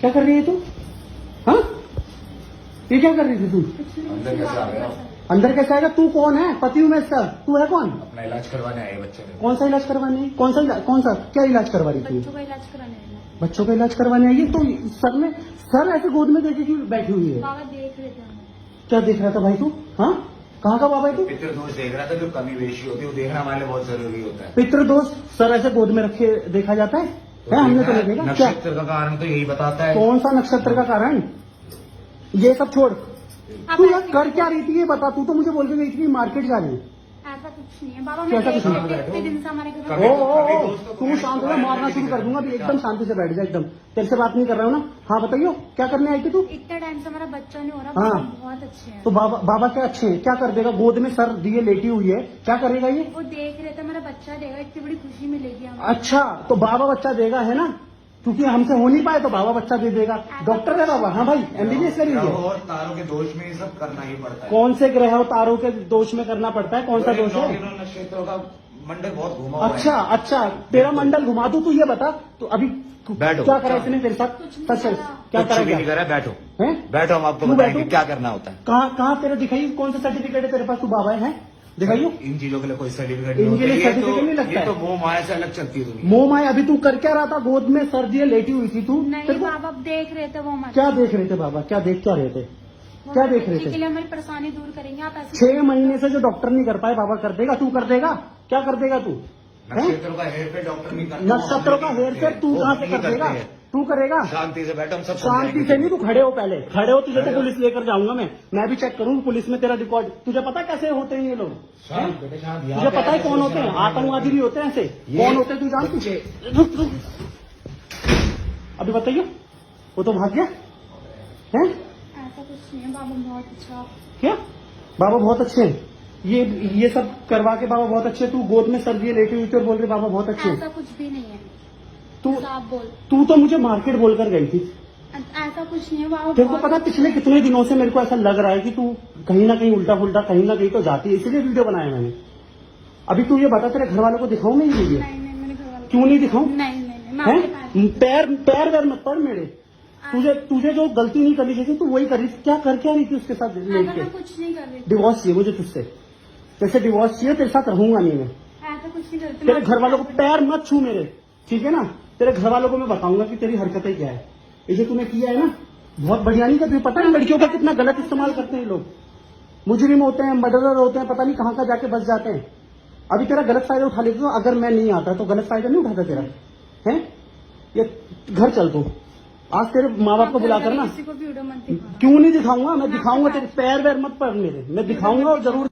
क्या कर रही है तू? हाँ, ये क्या कर रही थी तू? अंदर कैसे आ गया? अंदर कैसे आएगा? तू कौन है? पति हूँ मैं इसका। तू है कौन? अपना इलाज करवाने आए बच्चे ने। कौन सा इलाज करवाने? कौन सा क्या इलाज करवा रही थी? बच्चों का इलाज कराने आए हैं। बच्चों का इलाज करवाने आई है। तो सर ऐसे गोद में देखे कि बैठी हुई है। बाबा देख रहे थे हमें। क्या देख रहा था भाई तू? हाँ, कहाँ का बाबा है तू? पितृदोष देख रहा था, जो कमी बेशी होती है वो देखना हमारे लिए बहुत जरूरी होता है। पितृदोष सर ऐसे गोद में रखे देखा जाता है? हमने तो नहीं देखा। क्या नक्षत्र का कारण तो यही बताता है। कौन सा नक्षत्र का कारण? ये सब छोड़, तू यार कर क्या रही थी ये बता। तू तो मुझे बोल के गई थी मार्केट जा रही है। ऐसा कुछ नहीं है बाबा। कैसा मैं कुछ नहीं? देख इतने दिन से हमारे घर कभी- में ओ, तू शांत हो जा, मारना शुरू कर दूंगा अभी। एकदम शांति से बैठ जा, एकदम तेरे से बात नहीं कर रहा हूँ ना। हाँ बताइयो, क्या करने आई थी तू? इतने टाइम से हमारा बच्चा नहीं हो रहा। हाँ। बाबा बहुत अच्छे हैं। तो बाबा क्या अच्छे हैं? क्या कर देगा? गोद में सर दिए लेटी हुई है, क्या करेगा ये? वो देख रहे थे हमारा बच्चा देगा, इतनी बड़ी खुशी मिलेगी हमें। अच्छा, तो बाबा बच्चा देगा है ना? क्योंकि हमसे हो नहीं पाए तो बाबा बच्चा दे देगा। डॉक्टर है बाबा? हाँ भाई, एमबीबीएस करी ग्रह है। और तारों के दोष में ये सब करना ही पड़ता है। कौन से ग्रह और तारों के दोष में करना पड़ता है? कौन सा दोष है? नक्षत्रों का मंडल बहुत घुमा हुआ है। अच्छा, तेरा मंडल घुमा दूं। तू ये बता, तो अभी बैठो। क्या करा इसने तेरे साथ? कुछ नहीं सच सच, करा। क्या कुछ भी करा? नहीं करा, बैठो हैं? बैठो, हम आपको क्यों बताएंगे बैठो? क्या करना होता है। कहाँ तेरा दिखाइए, कौन सा सर्टिफिकेट है तेरे पास? तू बाबा है? दिखाइयो। इन चीजों के लिए कोई सर्टिफिकेट इनके लिए सर्टिफिकेट नहीं लगता ये है। तो मोह माया से अलग चलती है दुनिया। मोह माया। अभी तू कर क्या रहा था? गोद में सर दिए लेटी हुई थी तू। नहीं तेरे को बाबा देख रहे थे वो हमारे। क्या देख रहे थे बाबा? क्या देख क्या रहे थे? वो क्या देख रहे बच्चे थे? के लिए हमारी परेशानी दूर करेंगे आप ऐसे। 6 महीने से जो डॉक्टर नहीं कर पाए बाबा कर देगा। तू कर देगा? क्या कर देगा तू? हैं? नक्षत्रों का हेर पे डॉक्टर नहीं करता। नक्षत्रों का हेर फेर तू कहाँ से कर देगा? तू करेगा? शांति से बैठो, हम सब शांति समझाएंगे। से नहीं, तू खड़े हो पहले। खड़े हो, तुझे तो पुलिस लेकर जाऊंगा मैं भी चेक करूंगा पुलिस में तेरा रिकॉर्ड। तुझे पता कैसे होते हैं ये लोग? शांत बेटे, शांत। यहाँ तुझे पे पता है ऐसे कौन होते हैं? सोचना नहीं। आतंकवादी भी होते हैं ऐसे। ये कौन होते हैं तू जानती है? रुक। अभी बताइए, वो तो भाग गया है? ऐसा कुछ नहीं है बाबा बहुत अच्छा। क्या बाबा बहुत अच्छे हैं? ये सब करवा के बाबा बहुत अच्छे। तू गोद में सर दिए लेटी हुई थी और बोल रही बाबा बहुत अच्छे हैं। ऐसा कुछ भी नहीं है। तू आप बोल। तू तो मुझे मार्केट बोलकर गई थी। ऐसा कुछ नहीं है बाबा। तेरे को पता पिछले कितने दिनों से मेरे को ऐसा लग रहा है कि तू कहीं ना कहीं उल्टा फुल्टा कहीं ना कहीं तो जाती है, इसलिए वीडियो बनाया मैंने। अभी तू ये बता, तेरे घर वालों को दिखाऊं मैं ये वीडियो? नहीं मेरे घर वाले। क्यों नहीं दिखाऊं? नहीं मैं आपके पास- हैं? पैर वैर मत पड़ मेरे। तुझे जो गलती नहीं करनी चाहिए तू वही कर रही थी। क्या रही थी उसके साथ ऐसा लेके? मैं कुछ नहीं कर रही। डिवोर्स चाहिए मुझे तुझसे। जैसे डिवोर्स चाहिए, तेरे साथ रहूंगा नहीं मैं। ऐसा कुछ नहीं करती। तेरे घर वालों को पैर मत छू मेरे, ठीक है ना? तेरे घर वालों को मैं बताऊंगा कि तेरी हरकतें क्या है। ये जो तूने किया है ना, बहुत बढ़िया नहीं। तुझे पता है लड़कियों का कितना गलत इस्तेमाल करते हैं लोग? मुजरिम होते हैं, मर्डरर होते हैं, पता नहीं कहाँ का जाके बस जाते हैं। अभी तेरा गलत फायदा उठा लेते हो। अगर मैं नहीं आता तो गलत फायदा नहीं उठाता तेरा? है? ये घर चल तू, आज तेरे माँ बाप को बुला कर ना। किसी को भी वीडियो मत दिखाना। क्यों नहीं दिखाऊंगा? मैं दिखाऊंगा। तेरे पैर वैर मत पड़ मेरे, मैं दिखाऊंगा और जरूर।